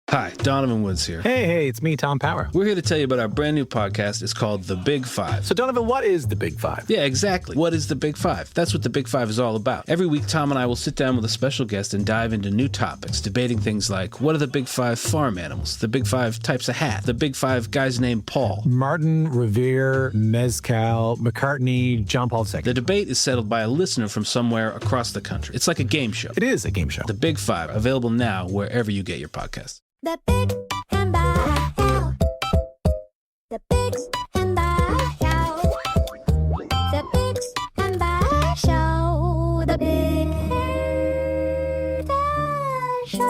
Hi, Donovan Woods here. Hey, it's me, Tom Power. We're here to tell you about our brand new podcast. It's called The Big Five. So, Donovan, what is The Big Five? Yeah, exactly. What is The Big Five? That's what The Big Five is all about. Every week, Tom and I will sit down with a special guest and dive into new topics, debating things like, what are the Big Five farm animals? The Big Five types of hat? The Big Five guys named Paul? Martin, Revere, Mezcal, McCartney, John Paul II. The debate is settled by a listener from somewhere across the country. It's like a game show. It is a game show. The Big Five, available now wherever you get your podcasts. The Big and the Show. The Big and the Show. The Big and the Show. The Big and the Show.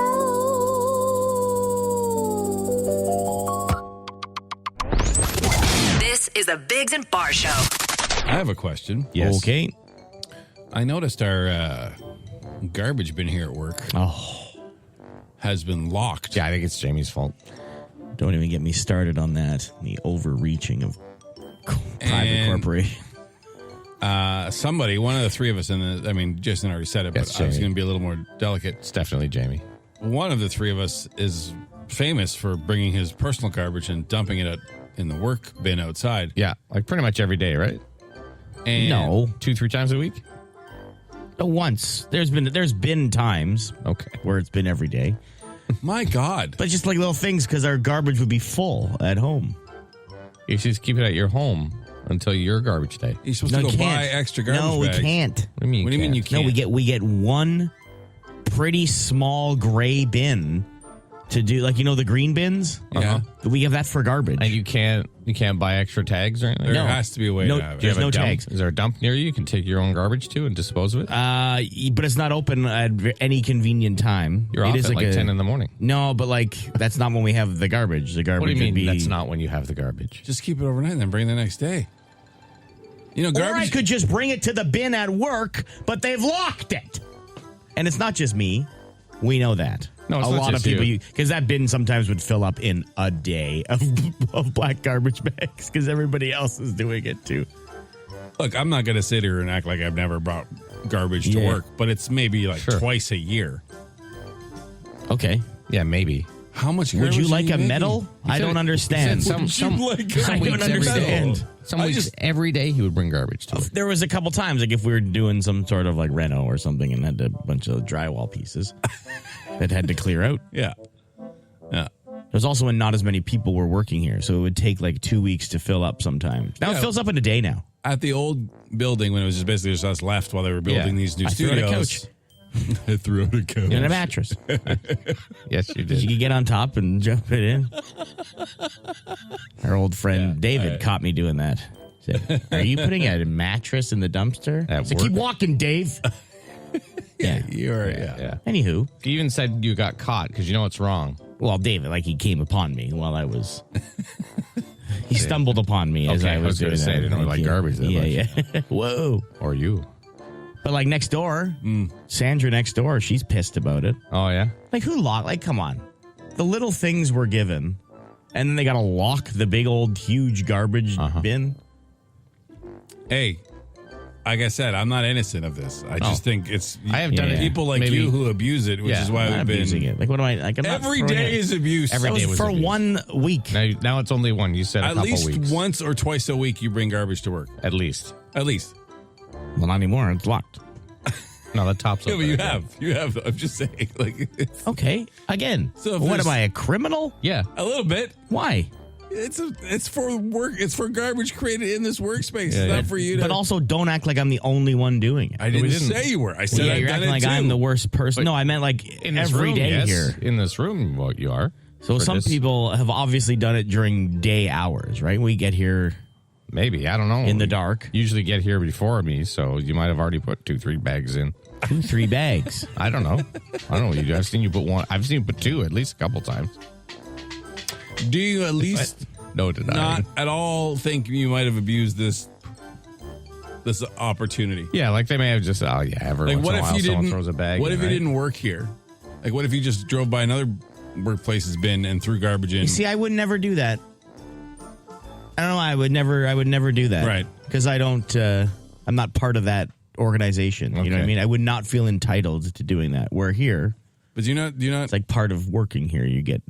This is the Biggs and Bar Show. I have a question. Yes. Okay. I noticed our garbage bin here at work has been locked. Yeah, I think it's Jamie's fault. Don't even get me started on that. The overreaching of private corporation. Somebody, one of the three of us Jason already said it, Yes, but I was Jamie. going to be a little more delicate. It's definitely Jamie. One of the three of us is famous for bringing his personal garbage and dumping it in the work bin outside. Yeah, like pretty much every day, right? And No. 2-3 times a week? Once. There's been times, where it's been every day. My God. But just like little things because our garbage would be full at home. You should just keep it at your home until your garbage day. You're supposed to go buy extra garbage No, bags. we can't. What do you mean? What do you mean you can't? No, we get one pretty small gray bin to do, like, the green bins? Yeah. We have that for garbage. And you can't buy extra tags or anything? There has to be a way to have it. There's Do you have no a dump? tags. Is there a dump near you? You can take your own garbage to and dispose of it? But it's not open at any convenient time. You're It off is at like 10 in the morning. No, but that's not when we have the garbage. The garbage What do you would mean be... that's not when you have the garbage? Just keep it overnight and then bring it the next day. Garbage. Or I could just bring it to the bin at work, but they've locked it. And it's not just me. We know that. No, it's a not lot just of people, you. because that bin sometimes would fill up in a day of black garbage bags because everybody else is doing it too. Look, I'm not going to sit here and act like I've never brought garbage to work, but it's maybe twice a year. Okay. Yeah, maybe. How much Would garbage you are like a making? medal? I don't understand. Some weeks understand. Some weeks every day he would bring garbage to work. There was a couple times, like if we were doing some sort of like reno or something and had a bunch of drywall pieces that had to clear out. Yeah. There's also when not as many people were working here, so it would take like 2 weeks to fill up sometimes. Now it fills up in a day now. At the old building, when it was just basically just us left while they were building these new I threw out studios. a couch. I threw out a couch. And a mattress. Yes, you did. You could get on top and jump it in. Our old friend David caught me doing that. Said, "Are you putting a mattress in the dumpster?" At I said, work? "Keep walking, Dave." Yeah. Yeah. Anywho. He even said you got caught because you know it's wrong. Well, David, he came upon me while I was... He stumbled upon me as Okay, I I was doing gonna say, that. I didn't know like garbage that much. Yeah. Whoa. Or you. But next door, Sandra next door, she's pissed about it. Oh, yeah? Who locked? Come on. The little things were given, and then they got to lock the big old huge garbage bin. Hey, like I said, I'm not innocent of this. I just think it's I have done it. people like Maybe- you who abuse it, which is why I'm we've not been abusing it. What am I? I'm not every throwing day it. is abuse. Every That day was was for abuse. 1 week. Now it's only one. You said a At couple least weeks. once or twice a week, you bring garbage to work. At least. At least. Well, not anymore. It's locked. No, the top's Yeah, open. but you have. I'm just saying, it's Okay. Again. So if what there's- am I, a criminal? Yeah. a little bit. Why? It's for work. It's for garbage created in this workspace. It's not for you to. But also, don't act like I'm the only one doing it. I didn't, didn't. say you were. I said Yeah, I've you're done acting it like too. I'm the worst person. But No, I meant In this every room, day yes. here. In this room, what you are. So For some this- people have obviously done it during day hours, right? We get here Maybe. I don't know. in the dark. You usually get here before me, so you might have already put 2-3 bags in. 2-3 bags. I don't know. I don't know what you do. I've seen you put one. I've seen you put two at least a couple times. Do you at least No denying. not at all think you might have abused this opportunity? Yeah, like they may have just, every Like, once what in a if while you someone didn't? throws a bag What in, if you right? didn't work here? Like, what if you just drove by another workplace's bin and threw garbage in? You see, I would never do that. I don't know. I would never do that. Right. Because I don't, I'm not part of that organization. You know what I Okay. mean? I would not feel entitled to doing that. We're here. But do you not? It's like part of working here. You get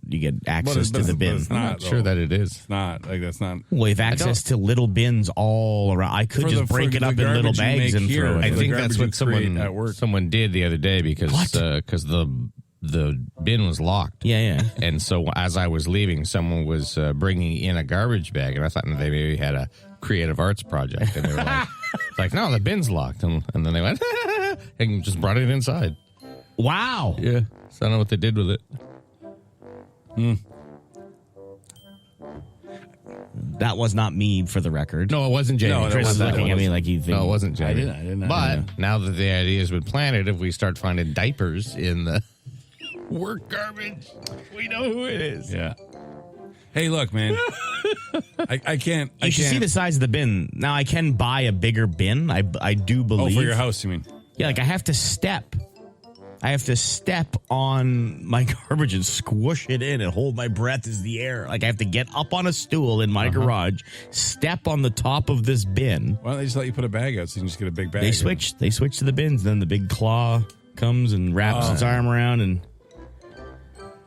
access to the bin. I'm not sure that it is. It's not like that's not. Well, we have access to little bins all around. I could just break it up in little bags and throw it. I think garbage that's you what create at work. someone did the other day because the bin was locked. Yeah. And so as I was leaving, someone was bringing in a garbage bag, and I thought they maybe had a creative arts project, and they were like, no, the bin's locked, and then they went and just brought it inside. Wow. Yeah, so I don't know what they did with it. That was not me, for the record. No, it wasn't Jamie. No, Chris is wasn't- looking at me like you think. No, it wasn't Jamie. I didn't. But now that the idea has been planted, if we start finding diapers in the work garbage, we know who it is. Yeah. Hey, look, man. I can't. You should see the size of the bin. Now, I can buy a bigger bin. I do believe. Oh, for your house, you mean? Yeah, like I have to step on my garbage and squish it in and hold my breath as the air. Like I have to get up on a stool in my garage, step on the top of this bin. Why don't they just let you put a bag out so you can just get a big bag? They switch to the bins. Then the big claw comes and wraps its arm around, and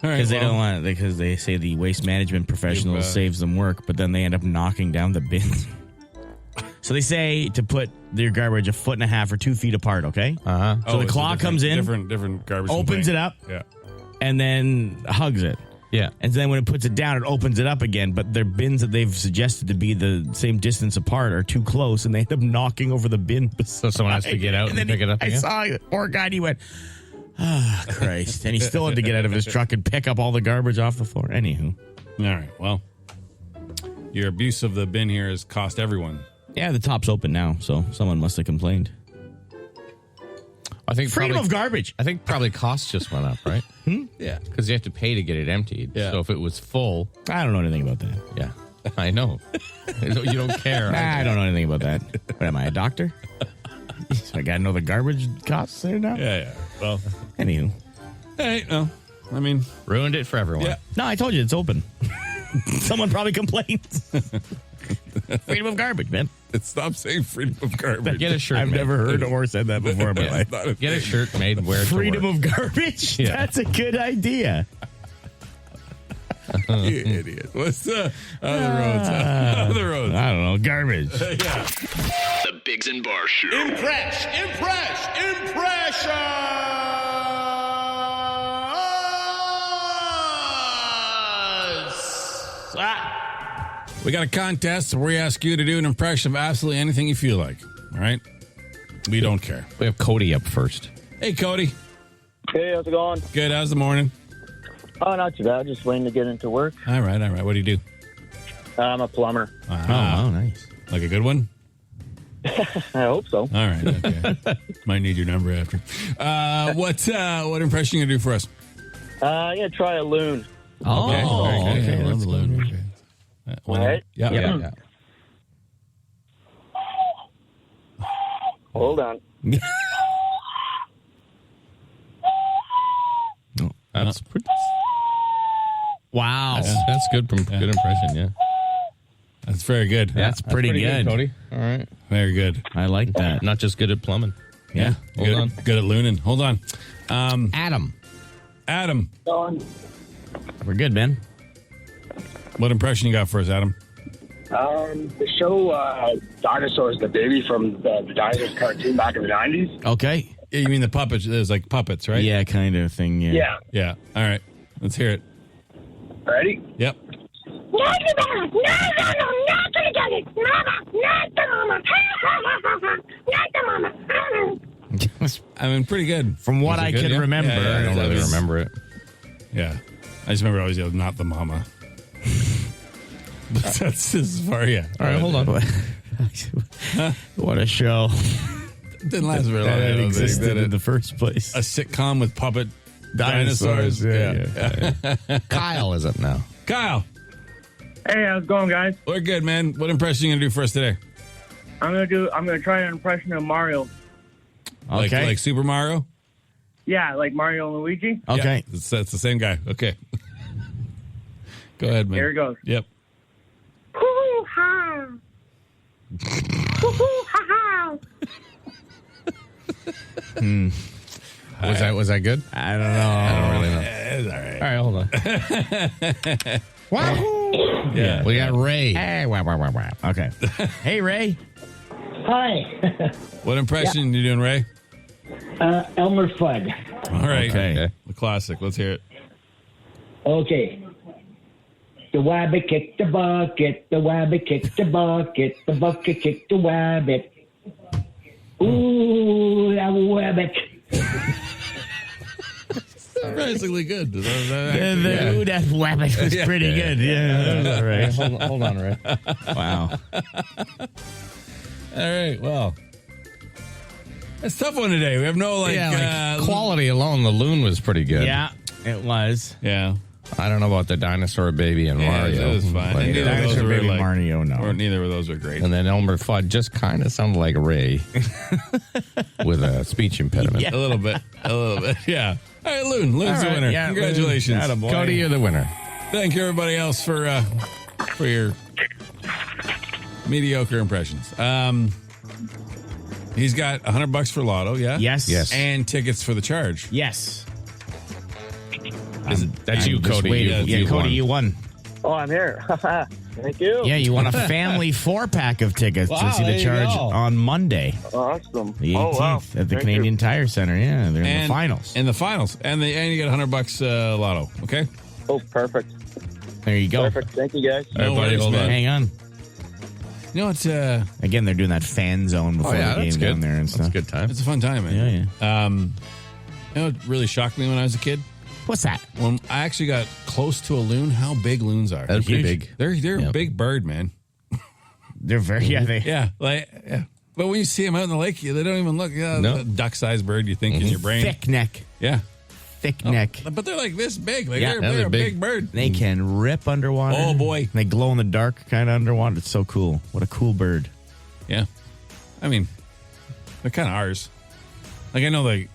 because they don't want it, because they say the waste management professionals saves them work, but then they end up knocking down the bins. So they say to put your garbage 1.5 feet or 2 feet apart. Okay. So the claw comes in, different garbage, opens it up, yeah, and then hugs it. Yeah. And then when it puts it down, it opens it up again. But their bins that they've suggested to be the same distance apart are too close, and they end up knocking over the bin. So someone has to get out and pick it up again? I saw the poor guy, and he went, "Ah, Christ." And he still had to get out of his truck and pick up all the garbage off the floor. Anywho. All right. Well, your abuse of the bin here has cost everyone. Yeah, the top's open now, so someone must have complained. I think Freedom of garbage. I think probably costs just went up, right? Yeah. Because you have to pay to get it emptied. Yeah. So if it was full, I don't know anything about that. yeah, I know. You don't care. I don't know anything about that. What am I, a doctor? So I got to know the garbage costs there now? Yeah. Well, Anywho. hey, no. I mean, Ruined it for everyone. yeah. No, I told you it's open. Someone probably complained. Freedom of garbage, man. Stop saying freedom of garbage. Get a shirt. I've made. never heard or said that before in my life. Get a shirt made and wear it to Freedom work. of garbage? Yeah. That's a good idea. You idiot. What's the other roads? Other roads. I don't know. Garbage. Yeah. The Biggs and Bar Show. We got a contest where we ask you to do an impression of absolutely anything you feel like. All right? We don't care. We have Cody up first. Hey, Cody. Hey, how's it going? Good. How's the morning? Oh, not too bad. Just waiting to get into work. All right. What do you do? I'm a plumber. Oh, nice. Like a good one? I hope so. All right. Okay. Might need your number after. What impression you going to do for us? Yeah, try a loon. Oh, okay. I love the loon. Okay. All right. Yeah. Hold on. That's pretty, Wow. that's good. Good impression. Yeah. That's very good. That's pretty good. Cody. All right. Very good. I like that. Not just good at plumbing. Yeah. Hold on. Good at looning. Hold on. Adam. Adam, We're good, man. what impression you got for us, Adam? The show Dinosaurs the Baby from the Dinosaurs cartoon back in the 90s. Okay. Yeah, you mean the puppets? There's like puppets, right? Yeah, kind of thing. Yeah. Yeah. Yeah. All right. Let's hear it. Ready? Yep. Not gonna get it. Mama, not the mama. Not the mama. I mean, pretty good. From what Was it I good, can yeah? remember. Yeah, I don't that really was- remember it. Yeah. I just remember always yelling, not the mama. But that's as far, yeah. All right, hold on. What a show. Didn't last very long. I That don't think, existed did in it? the first place. A sitcom with puppet Dinosaurs, dinosaurs. yeah. Kyle is up now. Kyle, Hey, how's it going, guys? we're good, man. What impression are you going to do for us today? I'm gonna try an impression of Mario. Okay. Like Super Mario? Yeah, like Mario and Luigi. Okay. Yeah, that's the same guy. Okay. Go ahead, man. Here it goes. Yep. Hoo-ha. Hoo-ha. Was that good? I don't know. I don't really know. It's all right. All right, hold on. Wahoo! Yeah. We got Ray. Hey, wah, wah, wah, wah. Okay. Hey, Ray. Hi. What impression you doing, Ray? Elmer Fudd. All right. Okay. The classic. Let's hear it. Okay. The wabbit kicked the bucket, the wabbit kicked the bucket kicked the wabbit. Ooh, that wabbit. Surprisingly good. Ooh, that wabbit was pretty good. Yeah, that was all right. Hold on, Ray. Wow. All right. Well, it's a tough one today. We have no quality alone, the loon was pretty good. Yeah, it was. Yeah. I don't know about the dinosaur baby and Yeah, Mario. that was fine. But, And neither of those Dinosaur were Baby like- Mario, no. Or neither of those are great. and then Elmer Fudd just kind of sounded like Ray with a speech impediment. Yeah. A little bit. Yeah. All right, Loon's All the right, winner. yeah, Congratulations. Loon. Attaboy. Cody, you're the winner. Thank you, everybody else, for your mediocre impressions. He's got $100 for Lotto, yeah? Yes. Yes. And tickets for the charge. Yes. That's you, Just Cody. wait. You Cody, won. you won. Oh, I'm here. Thank you. Yeah, you won a family 4-pack of tickets to see the charge on Monday, Awesome. the 18th, Oh, wow. at the Thank Canadian Tire Center. Yeah, they're in the finals. In the finals. And you get $100 Lotto, okay? you. Oh, perfect. There you go. Perfect. Thank you, guys. No Everybody worries, hold man. on. Hang on. You know what? Again, they're doing that fan zone before yeah, the game that's down good. there and That's stuff. a good time. It's a fun time, man. Yeah. You know what really shocked me when I was a kid? What's that? When I actually got close to a loon, how big loons are. That's pretty big. They're Yep. a big bird, man. They're very, Yeah, yeah. But when you see them out in the lake, they don't even look. No. A duck-sized bird you think in your brain. thick neck. Yeah. Thick neck. But they're like this big. Like Yeah, they're a big. big bird. They can rip underwater. Oh, boy. They glow in the dark kind of underwater. It's so cool. What a cool bird. Yeah. I mean, they're kind of ours. Like, I know the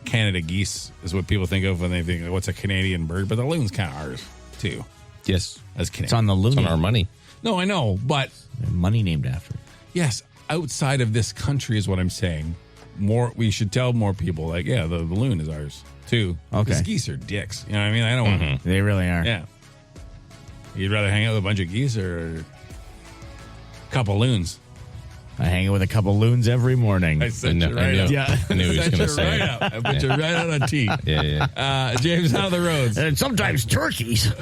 Canada geese is what people think of when they think, what's a Canadian bird? But the loon's kind of ours, too, Yes. as Canadian. It's on the It's loony. on our money. No, I know. But, Money named after it. yes, outside of this country is what I'm saying. We should tell more people, like, yeah, the loon is ours, too. Okay. Because geese are dicks. You know what I mean? I don't want to. They really are. Yeah. You'd rather hang out with a bunch of geese or a couple loons? I hang out with a couple loons every morning. I set I you knew- right up. Yeah. I knew he was Set going you to say right it. up. I put you right on a tee. Yeah. James, how are the roads? And sometimes turkeys.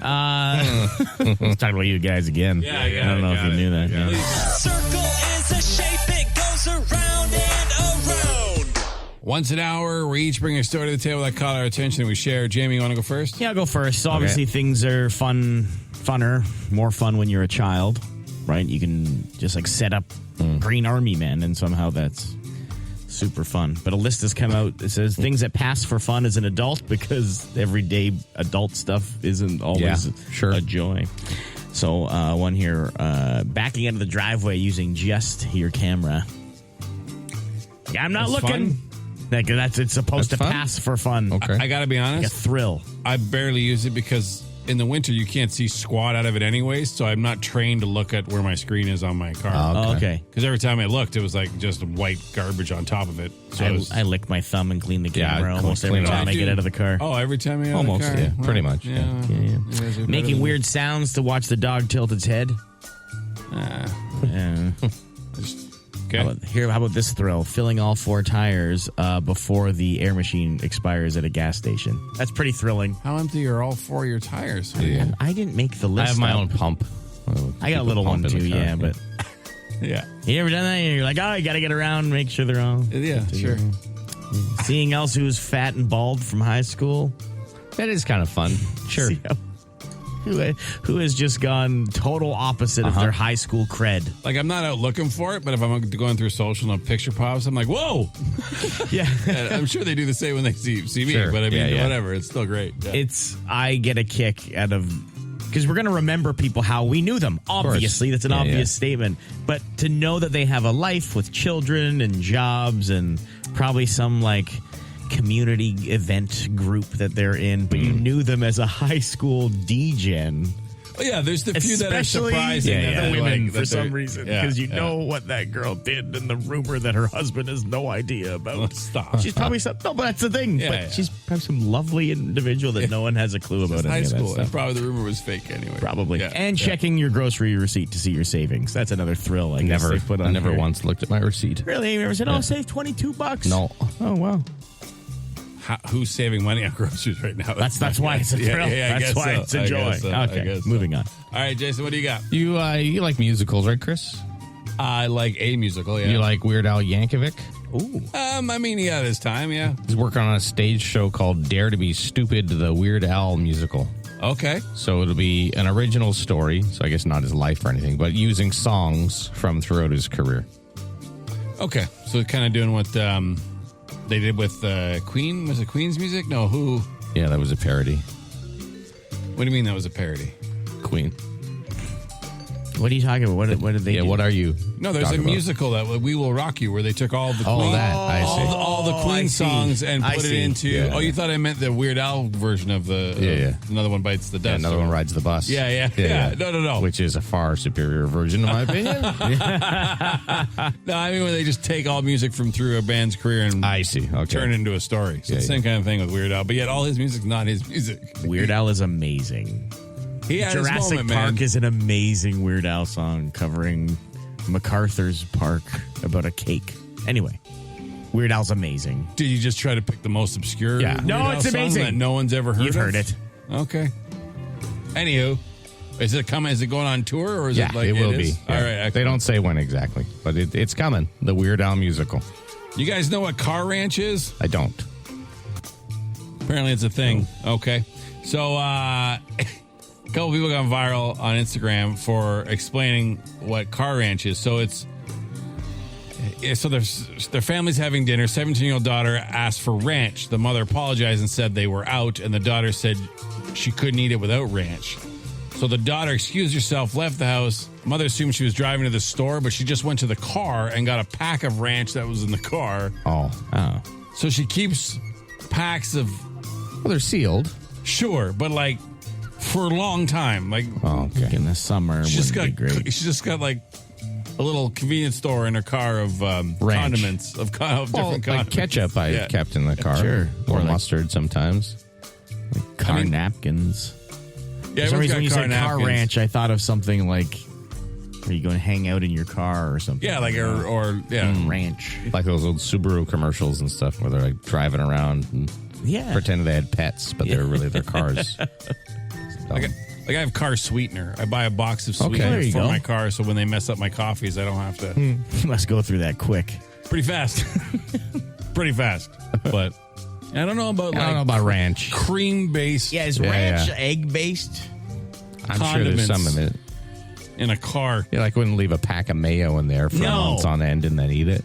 Let's talk about you guys again. Yeah, I don't know if you knew that. Yeah. Circle is a shape, it goes around and around. Once an hour, we each bring a story to the table that caught our attention and we share. Jamie, you want to go first? Yeah, I'll go first. So obviously things are funner, more fun when you're a child, right? You can just like set up Green Army Men, and somehow that's super fun. But a list has come out that says things that pass for fun as an adult because everyday adult stuff isn't always a joy. So one here, backing out of the driveway using just your camera. Yeah, I'm not That's looking. fun? Like it's supposed That's to fun? pass for fun. Okay. I got to be Like a honest. thrill. I barely use it because in the winter you can't see squat out of it anyways, so I'm not trained to look at where my screen is on my car. Oh, okay. Because every time I looked, it was like just white garbage on top of it. So I lick my thumb and clean the Yeah, camera almost clean every it time off. I get out of the car. Oh, every time I get out Almost, of the car? yeah, pretty much, Yeah. Yeah. You guys are better Making than weird sounds to watch the dog tilt its head. Yeah. Okay. How about this thrill? Filling all 4 tires before the air machine expires at a gas station. That's pretty thrilling. How empty are all 4 of your tires? Yeah. I didn't make the I list. have my up. own pump. I got a little one too, yeah. But Yeah. you ever done that? You're like, oh, you got to get around, make sure they're all. Yeah, sure. Seeing else who's fat and bald from high school. That is kind of fun. Sure. See who has just gone total opposite of their high school cred. Like, I'm not out looking for it, but if I'm going through social and a picture pops, I'm like, whoa! Yeah. And I'm sure they do the same when they see me, Sure. but I mean, Yeah. whatever. It's still great. Yeah. I get a kick out of, because we're going to remember people how we knew them. Obviously, that's an obvious statement. But to know that they have a life with children and jobs and probably some like community event group that they're in, but you knew them as a high school D-gen. Well, yeah, there's the few that are Especially surprising. the that women like, for that some they're- reason, yeah, because you yeah. know what that girl did, and the rumor that her husband has no idea about. Stop. She's probably some. No, but that's the thing. Yeah, but yeah. she's probably some lovely individual that no one has a clue about. It's Any high of that school. stuff. And probably the rumor was fake anyway. Probably. Yeah, And yeah. checking your grocery receipt to see your savings. That's another thrill. I guess Never, they put on I never here. once looked at my receipt. Really? You ever said, "Oh, save $22"? No. Oh, wow. Who's saving money on groceries right now? That's why it's a thrill. I That's guess why so. it's a I joy. guess so. I Okay, guess so. moving on. All right, Jason, what do you got? You like musicals, right, Chris? I like a musical, yeah. You like Weird Al Yankovic? Ooh. I mean, he had his time, yeah. He's working on a stage show called Dare to Be Stupid, the Weird Al musical. Okay. So it'll be an original story, so I guess not his life or anything, but using songs from throughout his career. Okay. So kind of doing what they did with Queen. Was it Queen's music? No, who? Yeah, that was a parody. What do you mean that was a parody? Queen. What are you talking about? What did they do? What are you? No, there's a talking about? musical that We Will Rock You where they took all the Oh, Queen, that. I see. all the Queen I see. songs and I put it see. into. Yeah. Oh, you thought I meant the Weird Al version of the. Yeah. Another One Bites the Dust. Yeah, another one rides the bus. Yeah. No. Which is a far superior version, in my opinion. No, I mean when they just take all music from through a band's career and I see. Okay. turn it into a story. So Yeah, it's the same kind of thing with Weird Al, but yet all his music's not his music. Weird Al is amazing. He had his Jurassic moment, Park man. is an amazing Weird Al song covering MacArthur's Park about a cake. Anyway, Weird Al's amazing. Did you just try to pick the most obscure? Yeah. Weird No, Al it's song amazing. that no one's ever heard. You've of? heard it. Okay. Anywho, is it coming? Is it going on tour or is Yeah, it like it will be. is? Yeah. All right. Excellent. They don't say when exactly, but it's coming. The Weird Al musical. You guys know what Car Ranch is? I don't. Apparently, it's a thing. Okay. So, a couple people got viral on Instagram for explaining what Car Ranch is. So so their family's having dinner. 17-year-old daughter asked for ranch. The mother apologized and said they were out, and the daughter said she couldn't eat it without ranch. So the daughter excused herself, left the house. Mother assumed she was driving to the store, but she just went to the car and got a pack of ranch that was in the car. Oh. So she keeps packs of, Well, they're sealed. sure, but like for a long time. Like Oh, okay. In the summer, she just wouldn't got, be great. she just got like a little convenience store in her car of condiments of Well, different like condiments. ketchup I Yeah. kept in the car. Sure. Or Or like- mustard sometimes. Car I mean- napkins. Yeah, For some everyone's reason, when you got said car napkins. ranch, I thought of something like, are you going to hang out in your car or something? Yeah, like or ranch. Like those old Subaru commercials and stuff where they're like driving around and Yeah. pretending they had pets, but they're really their cars. Like I have car sweetener. I buy a box of Okay. sweetener There you for go. my car, so when they mess up my coffees, I don't have to. You must go through that quick. Pretty fast, pretty fast. But I don't know about I don't know about ranch. cream based. Yeah, is Yeah, ranch yeah. egg based? I'm sure there's some condiments. in it. in a car You like wouldn't leave a pack of mayo in there for No. months on end and then eat it.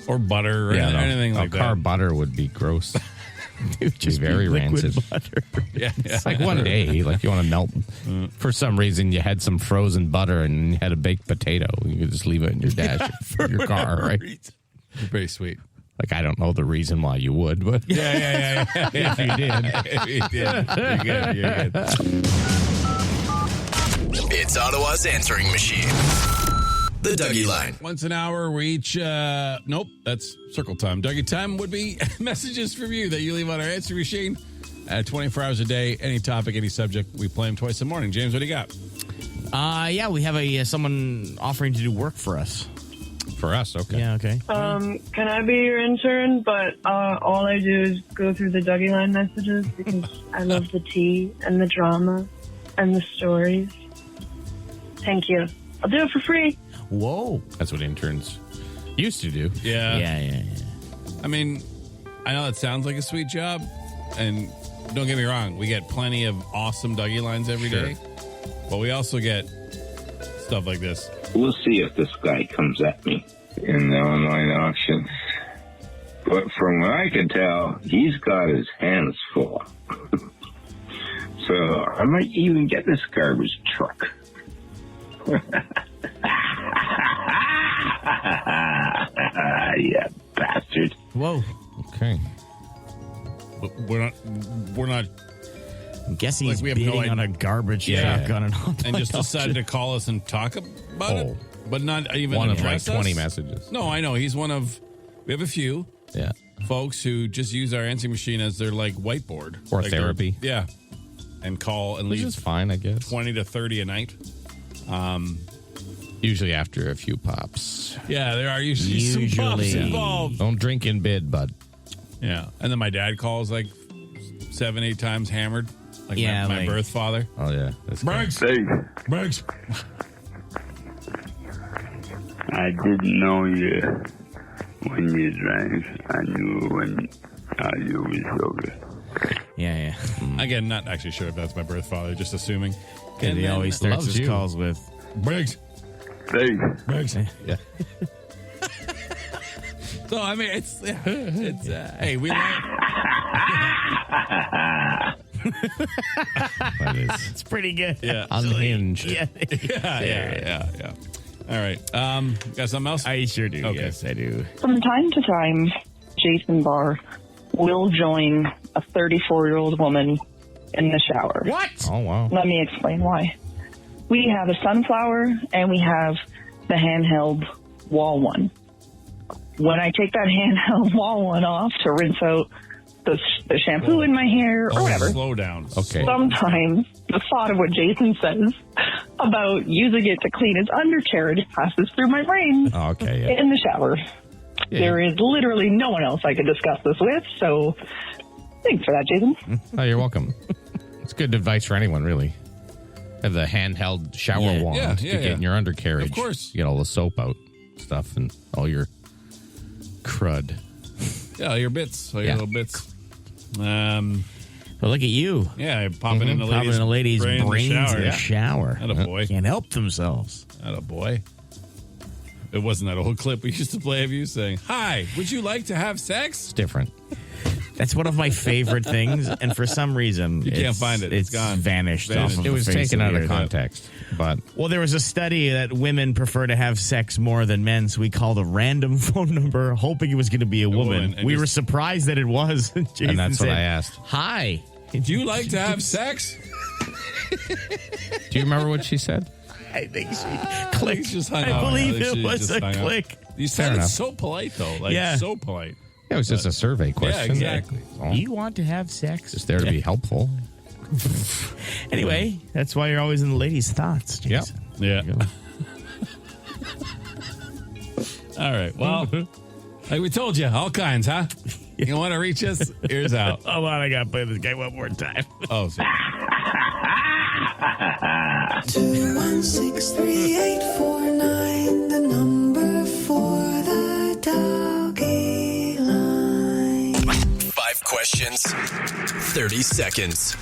or butter or no. anything like car that. butter would be gross. Dude, Just very liquid rancid. butter. Yeah, It's like one day, like you want to melt. For some reason, you had some frozen butter and you had a baked potato. You could just leave it in your dash of your car, right? Pretty sweet. Like I don't know the reason why you would, but Yeah. if you did, If you did. You're good. It's Ottawa's answering machine. The Dougie Line. Once an hour, we each, nope, that's circle time. Dougie time would be messages from you that you leave on our answer machine 24 hours a day, any topic, any subject. We play them twice a morning. James, what do you got? Yeah, we have someone offering to do work for us. for us, okay. Yeah, okay. Can I be your intern? But all I do is go through the Dougie Line messages because I love the tea and the drama and the stories. Thank you. I'll do it for free. Whoa. That's what interns used to do. Yeah. I mean, I know that sounds like a sweet job, and don't get me wrong, we get plenty of awesome Dougie lines every day, but we also get stuff like this. We'll see if this guy comes at me in the online auctions. But from what I can tell, he's got his hands full. So I might even get this garbage truck. Yeah, bastard. Whoa. Okay. We're not I guess he's we have no beating idea. on a garbage truck on an online And just decided auction. to call us and talk about it, but not even one of like address 20 us? messages. No, I know. He's one of, we have a few folks who just use our answering machine as their like whiteboard. Or like therapy. Yeah. And call and Which leave is fine, I guess. 20 to 30 a night. Usually after a few pops. Yeah, there are usually some pops involved. Don't drink in bed, bud. Yeah. And then my dad calls like 7-8 times hammered. Like my birth father. Oh, yeah. That's Briggs! Briggs! I didn't know you when you drank. I knew when you were sober. Yeah. Again, not actually sure if that's my birth father, just assuming. And he always starts his calls with Briggs. Briggs. Yeah. So, I mean, it's hey, we learned. It's pretty good. Yeah. Unhinged. Yeah. All right. Got something else? I sure do. Okay. Yes, I do. From time to time, Jason Barr will join a 34-year-old woman in the shower. What? Oh, wow. Let me explain why. We have a sunflower and we have the handheld wall one. When I take that handheld wall one off to rinse out the shampoo in my hair or whatever. Slow down. Okay. Sometimes the thought of what Jason says about using it to clean his undercarriage passes through my brain Oh, okay, yeah. in the shower. Yeah. There is literally no one else I could discuss this with, so thanks for that, Jason. Oh, you're welcome. It's good advice for anyone, really. Have the handheld shower wand to get in your undercarriage. Of course. You get all the soap out stuff and all your crud. Yeah, your bits. All your little bits. Well, look at you. Yeah, popping in the Popping ladies' in a lady's brain brains in the shower. Attaboy. Can't help themselves. Attaboy. It wasn't that old clip we used to play of you saying, "Hi, would you like to have sex?" It's different. That's one of my favorite things, and for some reason, You can't find it. It's gone. Vanished. Vanished. Off of It was the face taken of out the of earth. context. But Well, there was a study that women prefer to have sex more than men, so we called a random phone number, hoping it was going to be a woman. and We just- were surprised that it was. Jason and that's said, what I asked. Hi. Do you like to have sex? Do you remember what she said? I think she clicked. Just hung I up. believe She it was just a hung up. click. You Fair sounded enough. so polite, though. Like, Yeah. so polite. It was just a survey question. exactly. Oh, You want to have sex? just there to be helpful. Anyway, that's why you're always in the ladies' thoughts, Jason. Yeah. All right. Well, like we told you, all kinds, huh? You want to reach us? Here's out. Hold on, I got to play this guy one more time. Oh, sorry. 2163849, the number for the doggy line. 5 questions, 30 seconds.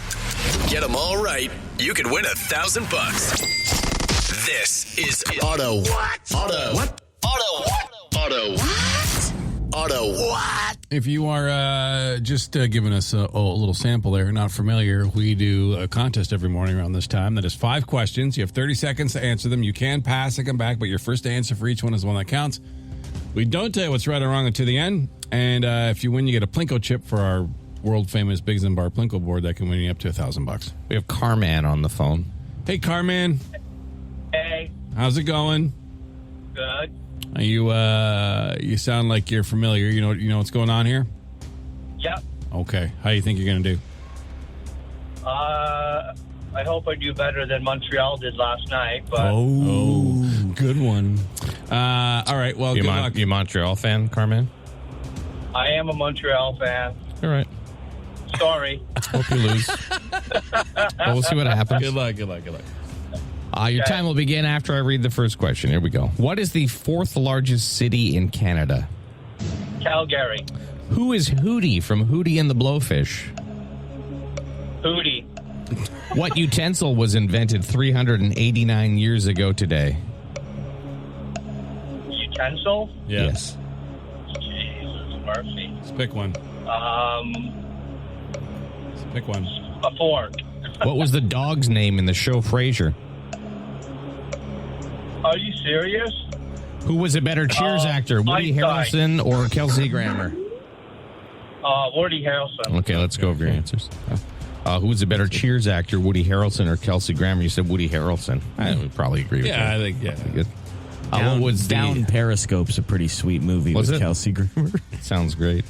Get them all right. You could win $1,000. This is Auto What? Auto What? Auto What? Auto What? Auto What? If you are just giving us a little sample there, not familiar, we do a contest every morning around this time. That is 5 questions. You have 30 seconds to answer them. You can pass and come back, but your first answer for each one is the one that counts. We don't tell you what's right or wrong until the end. And if you win, you get a Plinko chip for our world-famous Biggs and Bar Plinko board that can win you up to $1,000. We have Carman on the phone. Hey, Carman. Hey, How's it going? good. You sound like you're familiar. You know what's going on here? Yep. Okay. How do you think you're going to do? I hope I do better than Montreal did last night, but Oh, good one. All right. Well, You good luck. You Montreal fan, Carman? I am a Montreal fan. All right. Sorry. Hope you lose. Well, we'll see what happens. Good luck. Good luck. Your time will begin after I read the first question. Here we go. What is the 4th largest city in Canada? Calgary. Who is Hootie from Hootie and the Blowfish? Hootie. What utensil was invented 389 years ago today? Utensil? Yeah. Yes. Jesus mercy. Let's pick one. Pick one. A fork. What was the dog's name in the show Frasier? Are you serious? Who was a better Cheers actor, Woody Einstein. Harrelson or Kelsey Grammer? Woody Harrelson. Okay, let's go over your answers. Who was a better Cheers actor, Woody Harrelson or Kelsey Grammer? You said Woody Harrelson. I would probably agree with that. I think, Good. Down, what was Down Periscope's a pretty sweet movie with Kelsey Grammer. Sounds great.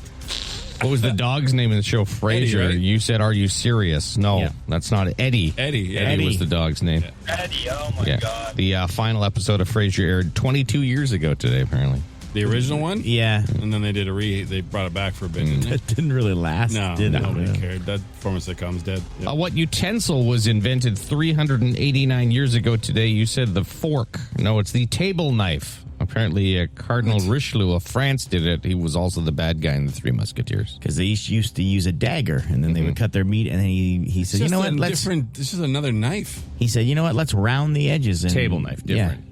What was the dog's name in the show? Frasier. Right? You said, "Are you serious?" No, that's not Eddie. Eddie was the dog's name. Eddie, oh my God. The final episode of Frasier aired 22 years ago today, apparently. The original one? Yeah. And then they did they brought it back for a bit, didn't they? It didn't really last, did it? Nobody cared. That former sitcom's dead. Yep. What utensil was invented 389 years ago today? You said the fork. No, it's the table knife. Apparently, Cardinal Richelieu of France did it. He was also the bad guy in the Three Musketeers. Because they used to use a dagger, and then they would cut their meat, and then he said, you know what, This is another knife. He said, you know what, let's round the edges. And, Table knife, different.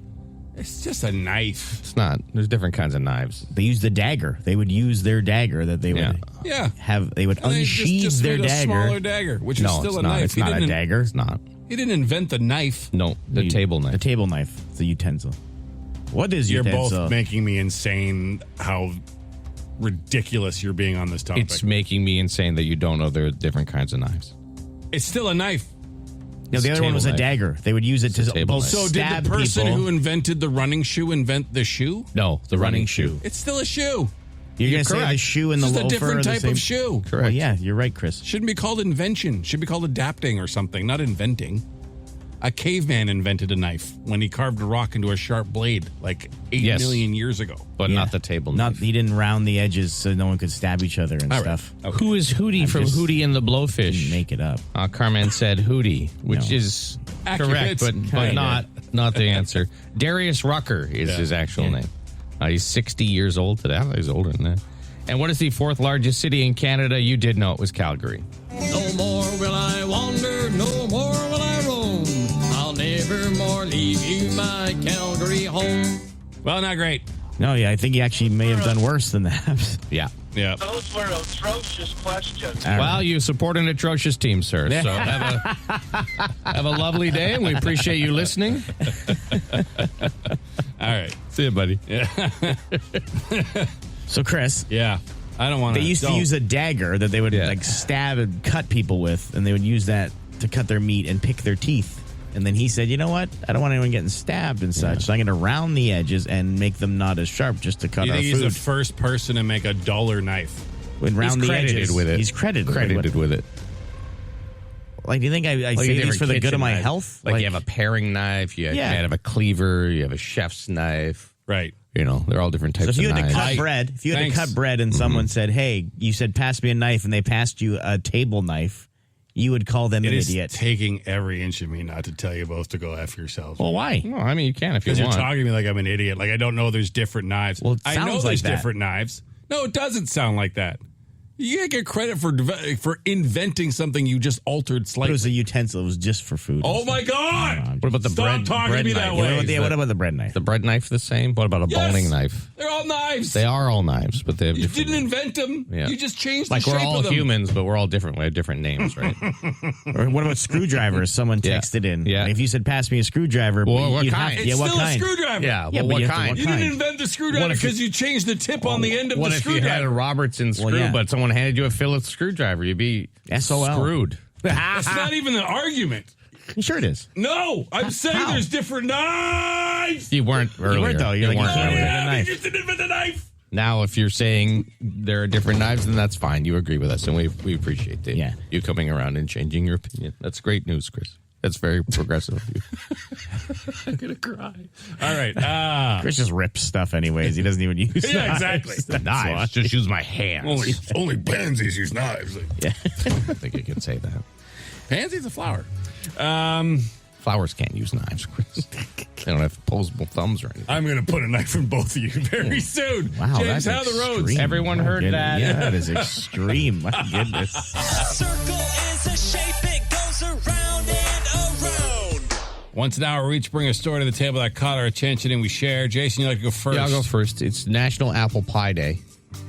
It's just a knife. It's not. There's different kinds of knives. They used the dagger. They would use their dagger that they would have. They would unsheathe their made dagger. A smaller dagger, which is still a knife. It's not a dagger. It's not. He didn't invent the knife. No, the table knife. The table knife. It's a utensil. What is You're utensil? both making me insane how ridiculous you're being on this topic. It's making me insane that you don't know there are different kinds of knives. It's still a knife. No, the other one was a dagger. They would use it to both So stab did the person people. who invented the running shoe invent the shoe? No, the running shoe. It's still a shoe. You're going to say the shoe and the It's loafer just a different are the type same? of shoe. Correct. Well, yeah, you're right, Chris. Shouldn't be called invention. Should be called adapting or something, not inventing. A caveman invented a knife when he carved a rock into a sharp blade like 8 million years ago. But not the table knife. He didn't round the edges so no one could stab each other and stuff. Okay. Who is Hootie from Hootie and the Blowfish? Didn't make it up. Carmen said Hootie, which is Accurate. correct, but not the answer. Darius Rucker is his actual name. He's 60 years old today. I thought he was older than that. And what is the fourth largest city in Canada? You did know it was Calgary. No more will I wander, no more will I roam. I'll never more leave you my Calgary home. Well, not great. No, I think he actually may have done worse than that. Yeah. Those were atrocious questions. Well, you support an atrocious team, sir. So have a lovely day, and we appreciate you listening. All right. See you, buddy. Yeah. So, Chris. Yeah. I don't want to. They used to use a dagger that they would stab and cut people with, and they would use that to cut their meat and pick their teeth. And then he said, you know what? I don't want anyone getting stabbed and such, so I'm going to round the edges and make them not as sharp just to cut You our think food. he's the first person to make a duller knife? When round He's the credited edges, with it. He's credited with it. Like, do you think I say these for the good of my health? Like you have a paring knife, you have a cleaver, you have a chef's knife. Right. You know, they're all different types So if you of had to knives. cut bread, and someone said, "Hey, you said pass me a knife," and they passed you a table knife, you would call them an idiot. It is taking every inch of me not to tell you both to go F yourselves. Well, why? No, I mean, you can if you Because want. you're talking to me like I'm an idiot. Like I don't know there's different knives. Well, it I know sounds there's like that. different knives. No, it doesn't sound like that. You can't get credit for inventing something you just altered But slightly. it was a utensil. It was just for food. Oh my God! What about the Stop bread? talking bread to me knife? that way. What about the bread knife? The bread knife the same? What about a Yes! boning knife? They're all knives. They are all knives, but they have You different didn't invent them. Yeah. You just changed like the we're shape all of them. humans, but we're all different. We have different names, right? Or what about screwdrivers? Someone texted in. Yeah. If you said pass me a screwdriver, Well, what you'd kind? have- It's what still kind? a screwdriver. Yeah, Yeah, well, but what you have to- kind? You didn't invent the screwdriver What if because you changed the tip on the end of What the if you had a screwdriver. Robertson screw, yeah. but someone handed you a Phillips screwdriver? You'd be SOL. screwed. That's not even the argument. Sure it is. No, I'm saying How? there's different knives. You weren't earlier. You weren't, though. You're like, you weren't can't earlier. invent a knife. You just didn't invent the knife. Now, if you're saying there are different knives, then that's fine. You agree with us, and we appreciate it. Yeah. You coming around and changing your opinion. That's great news, Chris. That's very progressive of you. I'm gonna cry. All right. Chris just rips stuff anyways. He doesn't even use Yeah, knives. exactly. Knives. Just use my hands. Only pansies use knives. Yeah. I think you can say that. Pansy's a flower. Flowers can't use knives, Chris. They don't have opposable thumbs or anything. I'm going to put a knife in both of you very soon. Wow, James, that's how are the roads? extreme. Everyone My heard goodness. that. Yeah, that is extreme. My goodness. Circle is a shape, it goes around and around. Once an hour, we each bring a story to the table that caught our attention and we share. Jason, you like to go first? Yeah, I'll go first. It's National Apple Pie Day.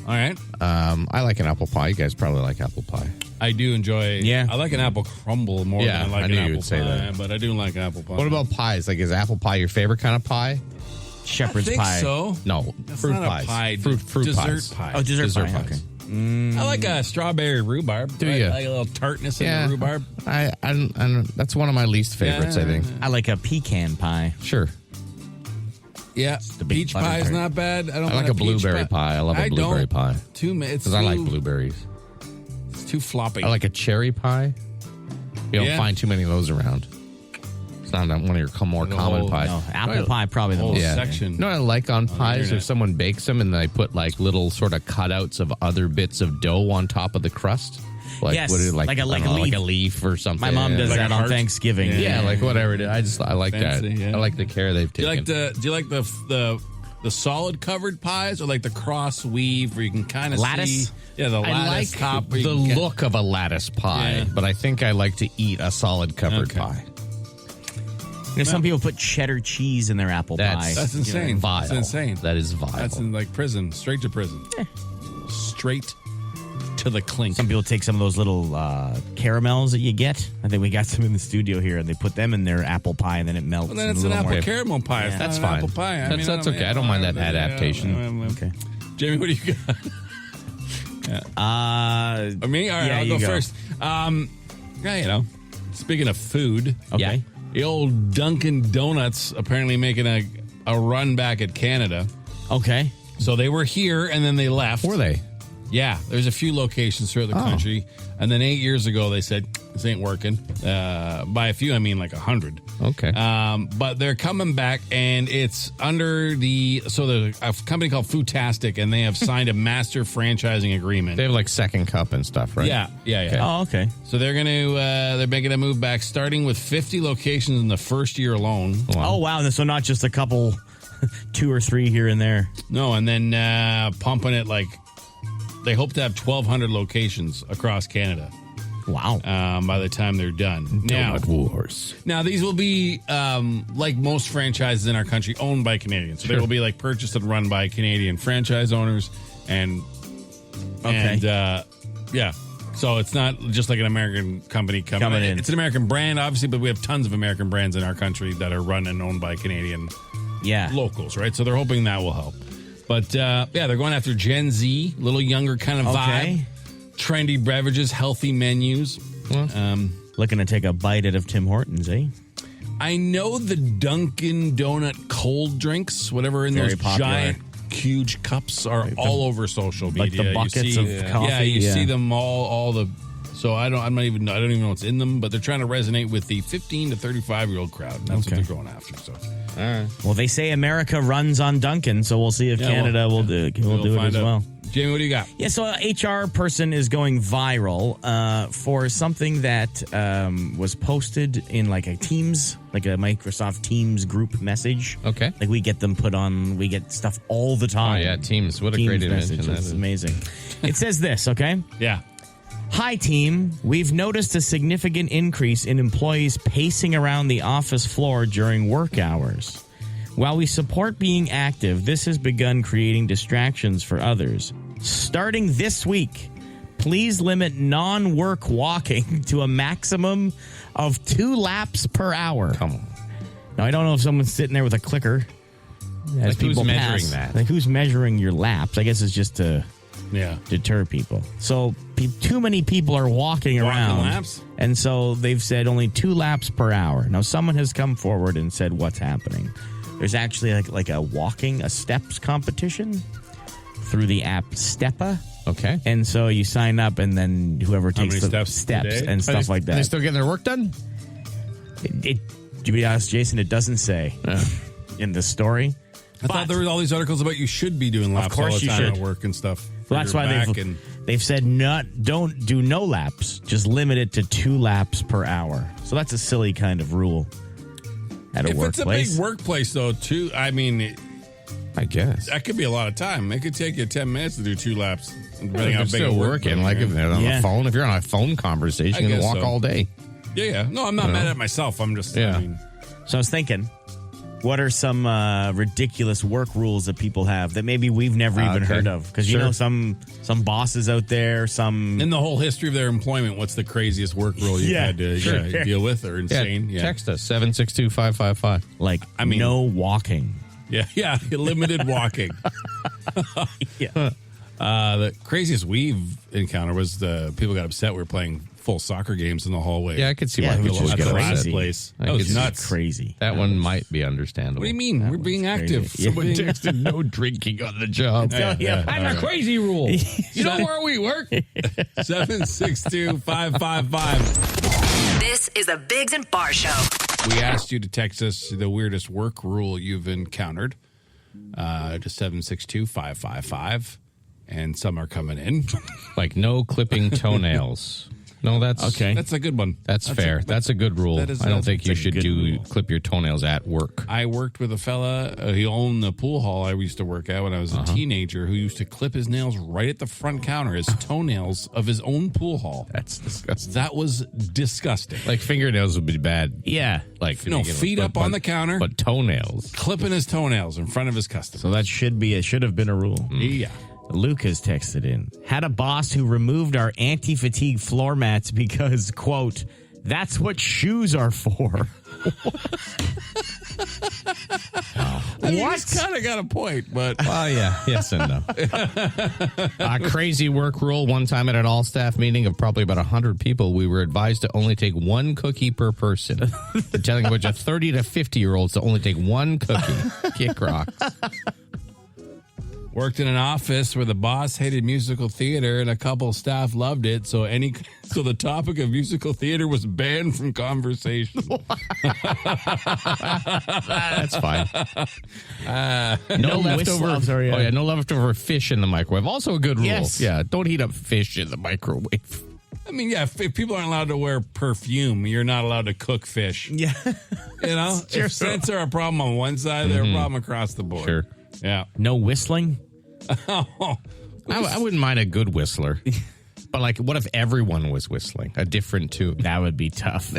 All right. I like an apple pie. You guys probably like apple pie. I do enjoy. Yeah. I like an apple crumble more Yeah, than I like I an knew you apple would say pie. that. But I do like apple pie. What about pies? Like, is apple pie your favorite kind of pie? Shepherd's I think pie. so. No, That's fruit not pies. a pie. Fruit dessert pies. pie. Oh, dessert pie. pies. Okay. I like a strawberry rhubarb. Do you? I like a little tartness in the rhubarb. I that's one of my least favorites, I think. I like a pecan pie. Sure. Yeah, the big peach butter pie is part. not bad. I don't I like a blueberry pie. I love a blueberry pie. Because I like blueberries. It's too floppy. I like a cherry pie. You don't Yeah. find too many of those around. It's not one of your more common pies. No, apple pie probably the whole most. section. You know what I like on pies? internet. If someone bakes them and they put like little sort of cutouts of other bits of dough on top of the crust. Like, Yes, what is it, like a leaf. like a leaf or something. My mom does Like that a on heart? Thanksgiving. Yeah, like whatever it is. I like Fancy, that. yeah. I like the care they've Do you taken. like the solid covered pies or like the cross weave where you can kind of Lattice? see? Yeah, the I lattice like top. where the you can look of a lattice pie, Yeah. but I think I like to eat a solid covered Okay. pie. You know, some people put cheddar cheese in their apple pie. That's insane. Vile. That's insane. That is vile. That's in like prison, straight to prison. Straight to the clink. Some people take some of those little caramels that you get. I think we got some in the studio here, and they put them in their apple pie, and then it melts. Well, then and it's a an little apple more- caramel pie. It's That's not an fine. apple pie. That's okay. I don't mind that adaptation. Okay. Jamie, what do you got? Me? All right, yeah, I'll you go go. first. Yeah, you know, speaking of food, Okay. the old Dunkin' Donuts apparently making a run back at Canada. Okay. So they were here and then they left. Were they? Yeah, there's a few locations throughout the country. And then 8 years ago, they said, this ain't working. By a few, I mean like 100. Okay. But they're coming back, and it's under a company called Foodtastic, and they have signed a master franchising agreement. They have like second cup and stuff, right? Yeah. Oh, okay. So they're they're making a move back, starting with 50 locations in the first year alone. Oh, wow. So not just a couple, 2 or 3 here and there. No, and then pumping it like they hope to have 1,200 locations across Canada. Wow. By the time they're done. Donut Wars. Now, these will be, like most franchises in our country, owned by Canadians. So they will be like purchased and run by Canadian franchise owners. And yeah. So it's not just like an American company coming in. It's an American brand, obviously, but we have tons of American brands in our country that are run and owned by Canadian locals, right? So they're hoping that will help. But they're going after Gen Z, a little younger kind of vibe. Trendy beverages, healthy menus. Looking to take a bite out of Tim Hortons, eh? I know the Dunkin' Donut cold drinks, whatever in Very those popular. giant, huge cups, are all over social media. Like the buckets of coffee. Yeah, you see them all the. So I don't even know what's in them, but they're trying to resonate with the 15 to 35-year-old crowd. And that's what they're going after. So, Well, they say America runs on Dunkin', so we'll see if Canada will do it as well. Jamie, what do you got? Yeah, so an HR person is going viral for something that was posted in like a Teams, like a Microsoft Teams group message. Okay. Like we get stuff all the time. Oh, yeah, Teams. What a Teams great invention message. that It's is. amazing. It says this, okay? Yeah. Hi, team. We've noticed a significant increase in employees pacing around the office floor during work hours. While we support being active, this has begun creating distractions for others. Starting this week, please limit non-work walking to a maximum of 2 laps per hour. Come on. Now, I don't know if someone's sitting there with a clicker. As Like, who's people measuring pass. that? Like, who's measuring your laps? I guess it's just to deter people. So too many people are walking around. laps? And so they've said only 2 laps per hour. Now, someone has come forward and said what's happening. There's actually like a steps competition through the app Steppa. Okay. And so you sign up, and then whoever How takes many the steps a day? and stuff like that. Are they still getting their work done? To be honest, Jason, it doesn't say in the story. I thought there were all these articles about you should be doing laps course all the you time should. at work and stuff. Well, that's why they've said don't do no laps. Just limit it to 2 laps per hour. So that's a silly kind of rule at a If workplace. it's a big workplace, though, too, I mean, I guess. that could be a lot of time. It could take you 10 minutes to do 2 laps. Depending If how they're big a still work working, building like you're if in. they're on the phone. If you're on a phone conversation, I you can guess walk so. all day. Yeah. No, I'm not mad at myself. I'm just, Yeah. I mean, So I was thinking, what are some ridiculous work rules that people have that maybe we've never even heard of? Because you know some bosses out there, in the whole history of their employment, what's the craziest work rule you've had to deal with or insane? Yeah, text us 762-555. Like, no walking. Yeah, limited walking. Yeah. The craziest we've encountered was the people got upset we were playing full soccer games in the hallway. Yeah, I could see why which people is would get crazy. upset. Place. I That could was see nuts. Crazy. That one might be understandable. What do you mean? We're being active. Someone texted no drinking on the job. I'm a crazy rule. You know where we work? 762-555. This is a Biggs and Bar Show. We asked you to text us the weirdest work rule you've encountered to 762-555. And some are coming in. Like no clipping toenails. No, that's Okay. That's a good one. That's fair. That's a good rule. I don't think you should clip your toenails at work. I worked with a fella. He owned the pool hall I used to work at when I was a teenager, who used to clip his nails right at the front counter, his toenails of his own pool hall. That's disgusting. That was disgusting. Like fingernails would be bad. Yeah. Like No, feet up on the counter. But toenails. Clipping his toenails in front of his customers. So that should have been a rule. Yeah. Luke has texted in. Had a boss who removed our anti-fatigue floor mats because, quote, that's what shoes are for. What? He's kind of got a point, but... Well, yeah. Yes and no. Crazy work rule. One time at an all-staff meeting of probably about 100 people, we were advised to only take one cookie per person. They're telling a bunch of 30 to 50-year-olds to only take one cookie. Kick rocks. Worked in an office where the boss hated musical theater and a couple staff loved it, so the topic of musical theater was banned from conversation. That's fine. No leftover. No leftover fish in the microwave. Also a good rule. Yes. Yeah, don't heat up fish in the microwave. I mean, yeah, if people aren't allowed to wear perfume, you're not allowed to cook fish. Yeah. You know, if scents are a problem on one side, they're a problem across the board. Sure. Yeah. No whistling? I wouldn't mind a good whistler. But, like, what if everyone was whistling? A different tune. That would be tough.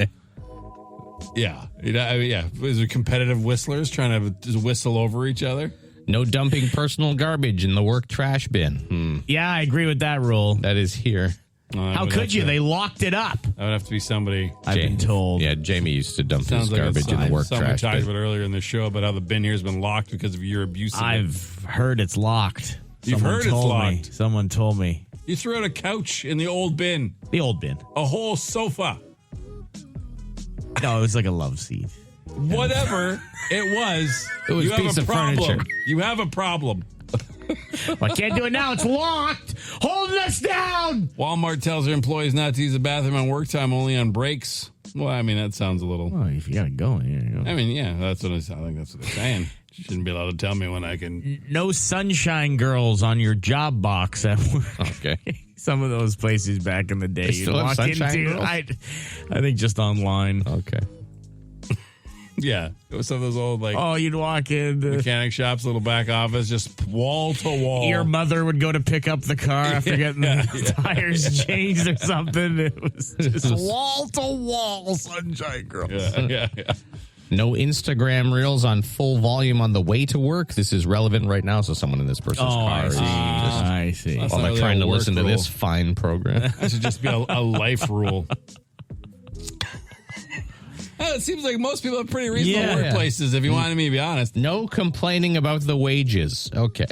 Yeah. Is there competitive whistlers trying to just whistle over each other? No dumping personal garbage in the work trash bin. Yeah, I agree with that rule. That is here. How could you? They locked it up. That would have to be somebody. I've been told. Yeah, Jamie used to dump his Sounds garbage in the work Someone trash talked bin. about earlier in the show about how the bin here has been locked because of your abuse. I've heard it's locked. You've heard it's locked? Someone told me. You threw out a couch in the old bin. The old bin. A whole sofa. No, it was like a love seat. Whatever it was. It was you a piece have a of problem. furniture. You have a problem. I can't do it now. It's locked. Holding us down. Walmart tells their employees not to use the bathroom on work time, only on breaks. Well, I mean, that sounds a little... Well, if you got to go, you go. I mean, yeah, that's what I think that's what they're saying. You shouldn't be allowed to tell me when I can... No sunshine girls on your job box at work. Okay. Some of those places back in the day They you'd still have walk sunshine into. girls? I think just online. Okay. Yeah. It was some of those old, like... Oh, you'd walk in. Mechanic shops, little back office, just wall to wall. Your mother would go to pick up the car after getting the tires changed or something. It was just wall to wall sunshine girls. Yeah. No Instagram reels on full volume on the way to work. This is relevant right now, so someone in this person's car is just... I see. That's While not I'm really trying a to work listen to rule. this fine program. That should just be a life rule. It seems like most people have pretty reasonable workplaces, if you wanted me to be honest. No complaining about the wages. Okay.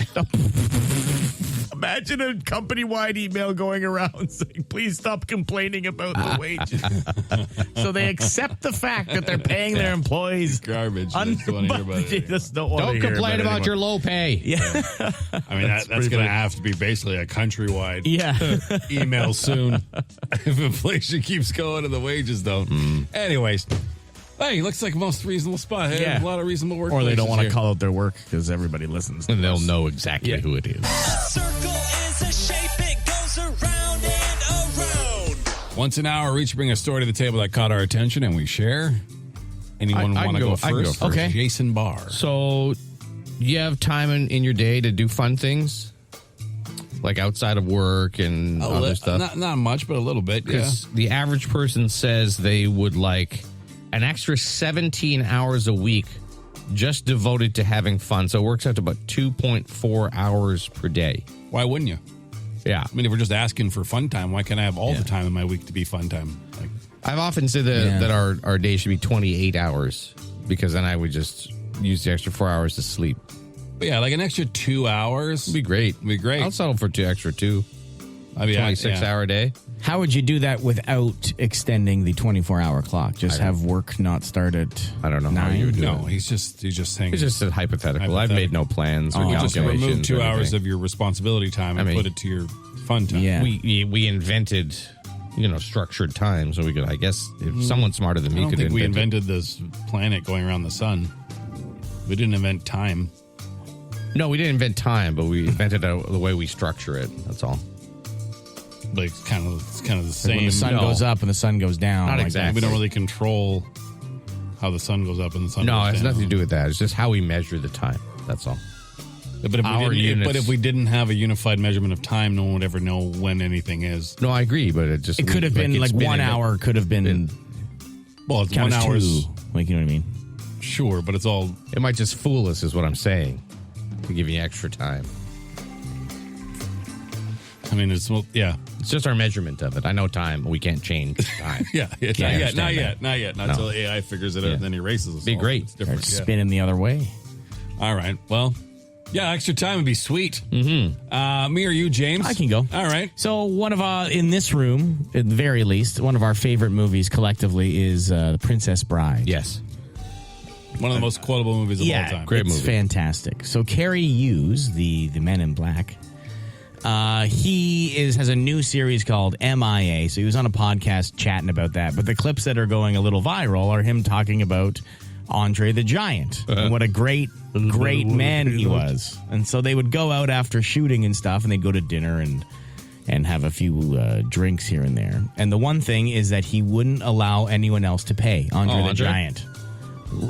Imagine a company-wide email going around saying, please stop complaining about the wages. So they accept the fact that they're paying their employees garbage. They just want to hear about it. They just don't want to Don't hear complain about your low pay. Yeah. I mean, that's going to have to be basically a countrywide email soon if inflation keeps going and the wages don't. Anyways, hey, looks like most reasonable spot. Hey, a lot of reasonable work. Or they don't want to call out their work because everybody listens. And they'll know exactly who it is. Circle is a shape, it goes around and around. Once an hour, we each bring a story to the table that caught our attention and we share. Anyone I want to can go go first? first. Okay. Jason Barr. So, you have time in your day to do fun things? Like outside of work and other stuff? Not much, but a little bit, yeah. Because the average person says they would like an extra 17 hours a week just devoted to having fun. So it works out to about 2.4 hours per day. Why wouldn't you? Yeah. I mean, if we're just asking for fun time, why can't I have all the time in my week to be fun time? Like, I've often said that our day should be 28 hours because then I would just use the extra 4 hours to sleep. But yeah, like an extra 2 hours It'd be great. would be great. I'll settle for extra 2. I mean, 26-hour day. How would you do that without extending the 24-hour clock? Just have work not start at I don't know how 9? you would do No, it. he's just saying. It's just a hypothetical. I've made no plans or You just calculations. remove 2 or hours anything. of your responsibility time and put it to your fun time. Yeah. We invented, structured time, so we could. I guess if someone smarter than me I don't could think we invent invented this planet going around the sun. We didn't invent time. No, we didn't invent time, but we invented the way we structure it. That's all. Like it's kind of the Like same. when the sun goes up and the sun goes down. Not like exactly. We don't really control how the sun goes up and the sun No, goes it has down. nothing to do with that. It's just how we measure the time. That's all. But if we didn't have a unified measurement of time, no one would ever know when anything is. No, I agree, but it just It could have been like 1 hour could have been. Well, it's 1 count as hour. 2. Like, you know what I mean? Sure, but it's all. It might just fool us, is what I'm saying, to give you extra time. I mean, it's It's just our measurement of it. I know time. We can't change time. Not yet. Not until AI figures it out and then erases us. Be all. great. It's different. Start spinning the other way. All right. Well, yeah, extra time would be sweet. Mm-hmm. Me or you, James? I can go. All right. So one of in this room, at the very least, one of our favorite movies collectively is The Princess Bride. Yes. One of the most quotable movies of all time. Great it's movie. fantastic. So Carrie Hughes, the Men in Black, he has a new series called MIA. So he was on a podcast chatting about that. But the clips that are going a little viral are him talking about Andre the Giant and what a great man he was. And so they would go out after shooting and stuff, and they'd go to dinner and have a few drinks here and there. And the one thing is that he wouldn't allow anyone else to pay Andre the Giant.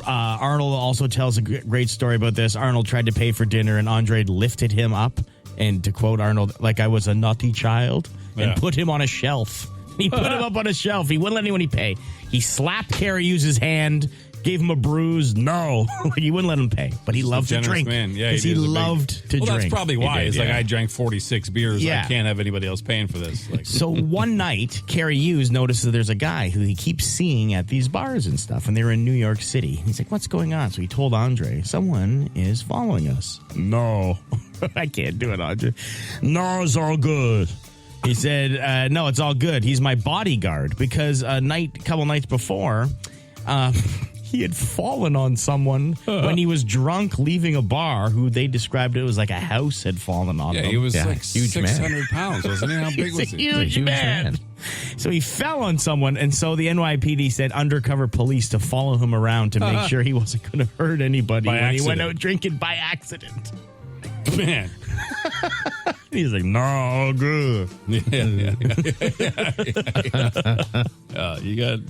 Arnold also tells a great story about this. Arnold tried to pay for dinner, and Andre lifted him up, and to quote Arnold, like I was a naughty child, and put him on a shelf. He put him up on a shelf. He wouldn't let anyone pay. He slapped Carrie Hughes' hand, gave him a bruise. No, he wouldn't let him pay. But he loved to drink. Man. Yeah, because he loved to drink. Well, that's probably why. It's like yeah. I drank 46 beers. Yeah. I can't have anybody else paying for this. Like, So one night, Carrie Hughes notices there's a guy who he keeps seeing at these bars and stuff, and they're in New York City. He's like, what's going on? So he told Andre, someone is following us. No, I can't do it, Andre. No, it's all good. He said, no, it's all good. He's my bodyguard because a couple nights before, he had fallen on someone when he was drunk leaving a bar who they described it was like a house had fallen on him. he was like huge 600 pounds, wasn't he? How big was he? Huge man. So he fell on someone, and so the NYPD sent undercover police to follow him around to make sure he wasn't going to hurt anybody when he went out drinking by accident. Man. He's like, no, good.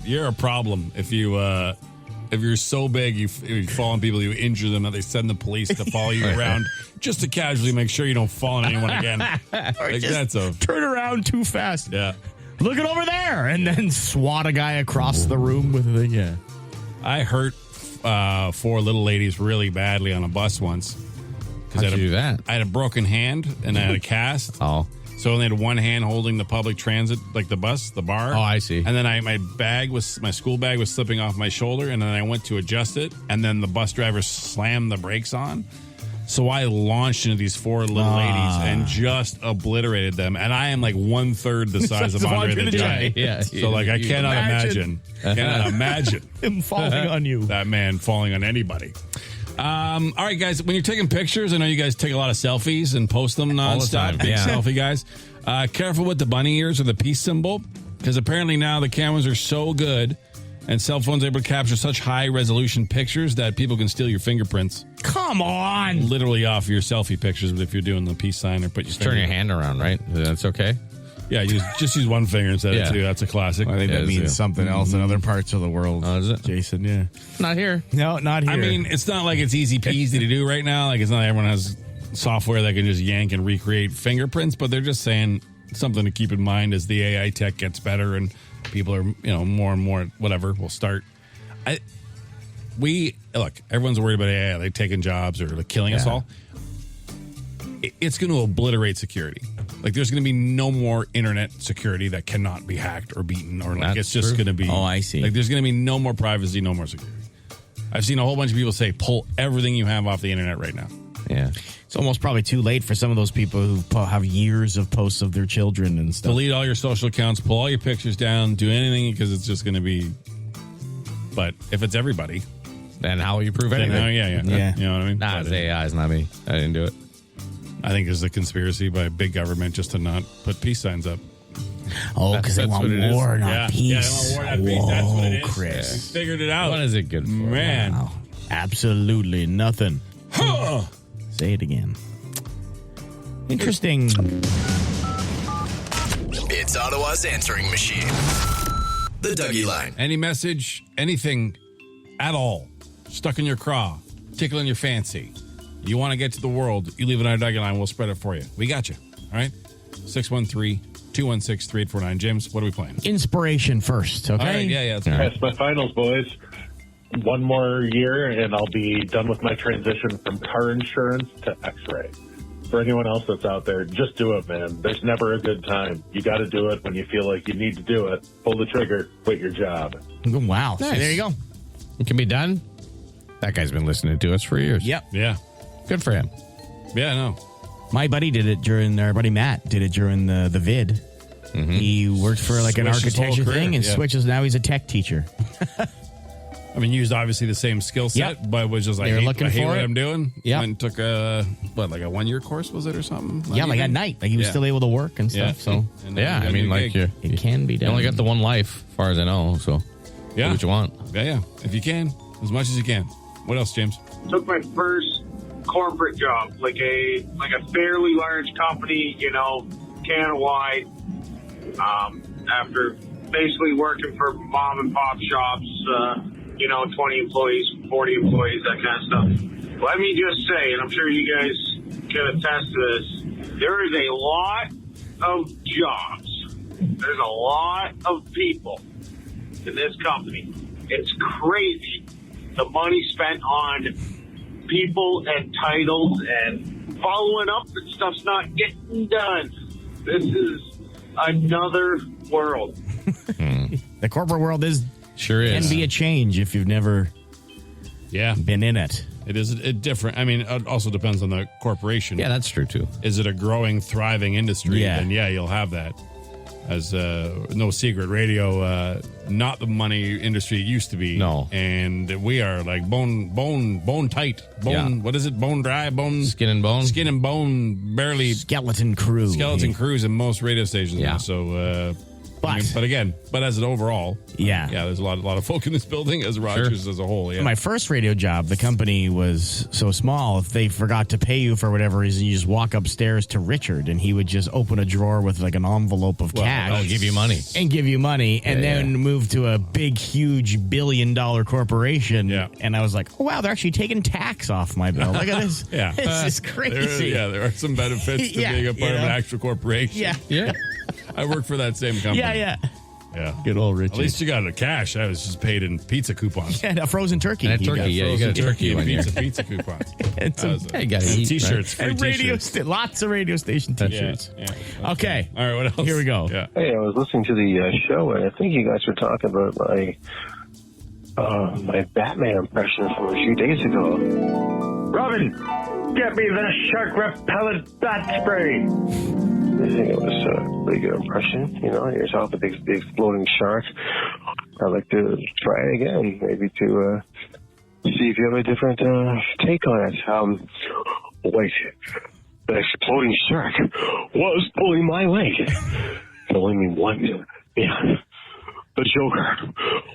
You're a problem if you're so big you fall on people, you injure them, that they send the police to follow you around just to casually make sure you don't fall on anyone again. Like, that's turn around too fast. Yeah. Look it over there, and then swat a guy across the room with a thing. Yeah. I hurt 4 little ladies really badly on a bus once. How'd you do that? I had a broken hand and I had a cast. Oh. So they had one hand holding the public transit, like the bus, the bar. Oh, I see. And then my school bag was slipping off my shoulder, and then I went to adjust it, and then the bus driver slammed the brakes on. So I launched into these 4 little ladies and just obliterated them. And I am like 1/3 the size of Andre the Giant. Yeah. So like I cannot imagine him falling on you. That man falling on anybody. All right, guys, when you're taking pictures, I know you guys take a lot of selfies and post them nonstop. All the time, Big yeah. selfie guys. Careful with the bunny ears or the peace symbol, because apparently now the cameras are so good and cell phones are able to capture such high resolution pictures that people can steal your fingerprints. Come on. Literally off your selfie pictures if you're doing the peace sign or put your Turn your hand around, right? That's okay. Yeah, just use one finger instead of 2. That's a classic. I think that means something else in other parts of the world. Oh, is it? Jason, yeah. Not here. No, not here. I mean, it's not like it's easy peasy to do right now. Like, it's not everyone has software that can just yank and recreate fingerprints, but they're just saying something to keep in mind as the AI tech gets better and people are, more and more, whatever, will start. Look, everyone's worried about AI, like taking jobs or like killing us all. It's going to obliterate security. Like, there's going to be no more internet security that cannot be hacked or beaten, or like it's just going to be. Oh, I see. Like, there's going to be no more privacy, no more security. I've seen a whole bunch of people say, pull everything you have off the internet right now. Yeah. It's almost probably too late for some of those people who have years of posts of their children and stuff. Delete all your social accounts, pull all your pictures down, do anything because it's just going to be. But if it's everybody, then how will you prove then anything? Yeah. You know what I mean? Nah, it's AI. It's not me. I didn't do it. I think there's a conspiracy by big government just to not put peace signs up. Oh, because they want war, not peace. Yeah, they want war, not peace. That's what it is. Chris. We figured it out. What is it good for? Man. Wow. Absolutely nothing. Say it again. Interesting. It's Ottawa's answering machine. The Dougie Line. Any message, anything at all, stuck in your craw, tickling your fancy. You want to get to the world, you leave it on our Dougie Line, we'll spread it for you. We got you. All right? 613-216-3849. James, what are we playing? Inspiration first, okay? All right, yeah. That's my finals, boys. One more year, and I'll be done with my transition from car insurance to X-ray. For anyone else that's out there, just do it, man. There's never a good time. You got to do it when you feel like you need to do it. Pull the trigger, quit your job. Wow. Nice. So there you go. It can be done. That guy's been listening to us for years. Yep. Yeah. Good for him. Yeah, no. My buddy did it our buddy Matt did it during the vid. Mm-hmm. He worked for like an Switched his whole architecture career, thing and yeah. switches. Now he's a tech teacher. I mean, used obviously the same skill set, but was just like, They were I looking hate for what it. I'm doing. Yep. Went and took a 1-year course, was it, or something? Yeah, like at night. Like he was still able to work and stuff. Yeah. So And then Yeah, you got I a mean, new like gig. it can be you done. only got the one life, as far as I know. So do what you want. Yeah. If you can, as much as you can. What else, James? Took my first corporate job, like a fairly large company, Canada-wide. After basically working for mom and pop shops, 20 employees, 40 employees, that kind of stuff. Let me just say, and I'm sure you guys can attest to this, there is a lot of jobs. There's a lot of people in this company. It's crazy the money spent on people and titles and following up and stuff's not getting done. This is another world. The corporate world can be a change if you've never been in it. It is different. I mean, it also depends on the corporation. Yeah, that's true, too. Is it a growing, thriving industry? Yeah. Then, you'll have that. As no secret, radio, not the money industry it used to be. No. And we are like bone tight. What is it? Bone dry, Skin and bone? Skin and bone, barely. Skeleton crew. Crews in most radio stations now. So, but as an overall, there's a lot of folk in this building as Rogers as a whole. Yeah. My first radio job, the company was so small, if they forgot to pay you for whatever reason, you just walk upstairs to Richard and he would just open a drawer with like an envelope of cash. I'll give you money. And then move to a big, huge $1 billion corporation. Yeah. And I was like, oh, wow, they're actually taking tax off my bill. Look at this. This is crazy. There are some benefits to being a part of an actual corporation. Yeah. I work for that same company. Yeah. Good old Richard. At least you got the cash. I was just paid in pizza coupons. Yeah, a frozen turkey. And a turkey. You got a turkey and one pizza coupons. And some you got to eat. T-shirts. Right? Free And T-shirts. lots of radio station T-shirts. Yeah. Okay. All right, what else? Here we go. Yeah. Hey, I was listening to the show, and I think you guys were talking about my Batman impression from a few days ago. Robin, get me the shark repellent bat spray. I think it was a pretty good impression. You're talking the big floating shark. I'd like to try it again, maybe to see if you have a different take on it. Wait, the exploding shark was pulling my leg. Only me one. Yeah. The Joker.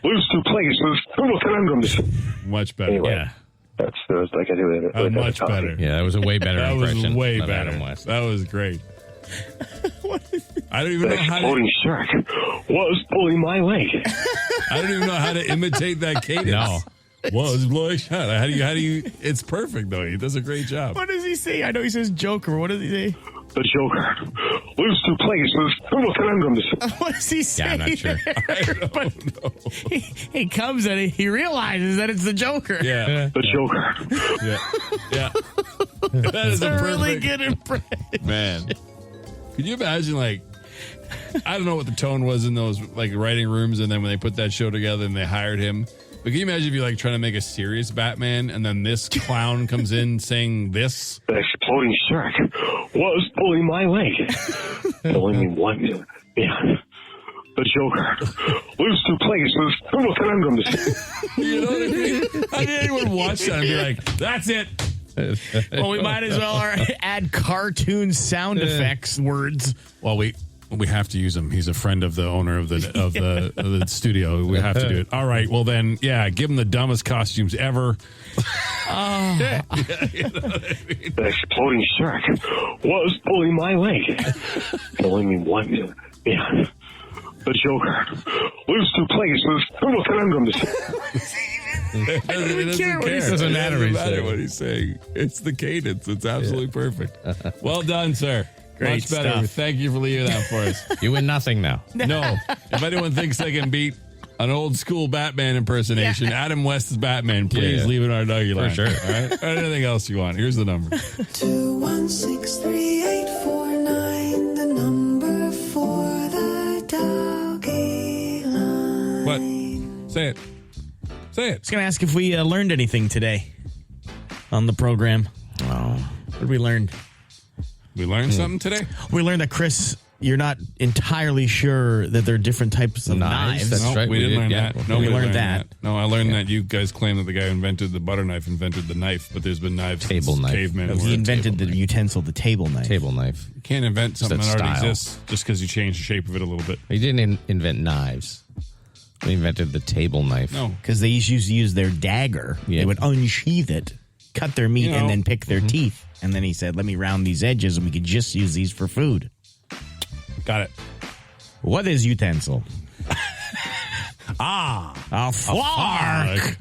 Lose two places. Conundrums. Much better. Anyway, Yeah. That's like I do it. Much better. Yeah, that was a way better That impression. was way of better. Adam West. That was great. I don't even The know how exploding shark was pulling my leg. I don't even know how to imitate that cadence. No. Was blowing shot. How do you? It's perfect though. He does a great job. What does he say? I know he says Joker. What does he say? The Joker. Lose two places. Conundrums. What does he say? Yeah, I'm not sure. I don't know. He comes and he realizes that it's the Joker. Yeah. The Joker. Yeah. That is It's a really perfect- good impression. Man. Could you imagine, I don't know what the tone was in those, writing rooms, and then when they put that show together and they hired him, But can you imagine if you're like trying to make a serious Batman and then this clown comes in saying this? The exploding shark was pulling my leg. Only one. Yeah. The Joker lives to places with conundrums. You know what I mean? How did anyone watch that and be like, that's it? Well, we might as well add cartoon sound effects words. Well, we have to use him. He's a friend of the owner of the studio. We have to do it. All right. Well, then, yeah, give him the dumbest costumes ever. The exploding shark was pulling my leg. Only one. Yeah. The Joker lives to places with conundrums. He doesn't care. Doesn't matter what he's saying. It's the cadence. It's absolutely perfect. Well done, sir. Great Much better. stuff. Thank you for leaving that for us. You win nothing now. No. If anyone thinks they can beat an old school Batman impersonation, Adam West's Batman, please leave it on our Dougie line. For sure. All right? Or anything else you want. Here's the number. 2163849, the number for the Dougie line. What? Say it. Say it. I was going to ask if we learned anything today on the program. Oh. What did we learn? We learned something today? We learned that, Chris, you're not entirely sure that there are different types of knives. That's right. We didn't learn that. No, we learned that. No, I learned that you guys claim that the guy who invented the butter knife invented the knife, but there's been knives Table since knife. cavemen. He invented the utensil, the table knife. Table knife. You can't invent something that already style. exists just because you change the shape of it a little bit. He didn't invent knives. He invented the table knife. No. Because they used to use their dagger. Yeah. They would unsheath it, cut their meat, and then pick their teeth. And then he said, let me round these edges, and we could just use these for food. Got it. What is utensil? A fork.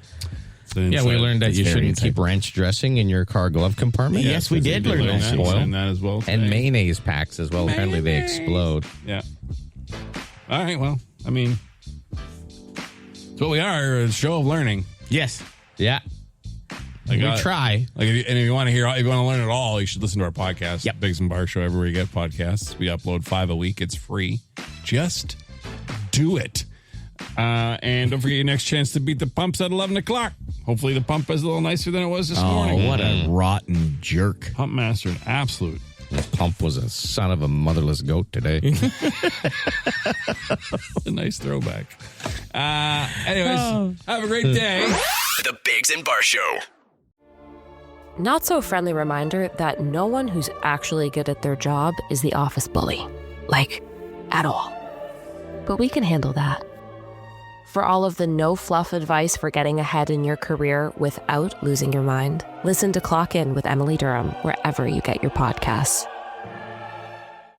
Yeah, we learned that It's you very shouldn't keep ranch dressing in your car glove compartment. Yes, we did learn that. Spoil. And that as well. And today. mayonnaise packs as well. Apparently they explode. Yeah. All right. Well, I mean, it's what we are, a show of learning. Yes. Yeah. Like, we try. Like, if you want to hear, if you want to learn it all, you should listen to our podcast. Yep. Biggs and Bar Show, everywhere you get podcasts. We upload 5 a week. It's free. Just do it. And don't forget your next chance to beat the pumps at 11 o'clock. Hopefully the pump is a little nicer than it was this morning. Oh, what a rotten jerk. Pump master, an absolute. The pump was a son of a motherless goat today. A nice throwback. Anyways, have a great day. The Biggs and Bar Show. Not so friendly reminder that no one who's actually good at their job is the office bully. Like, at all. But we can handle that. For all of the no-fluff advice for getting ahead in your career without losing your mind, listen to Clock In with Emily Durham wherever you get your podcasts.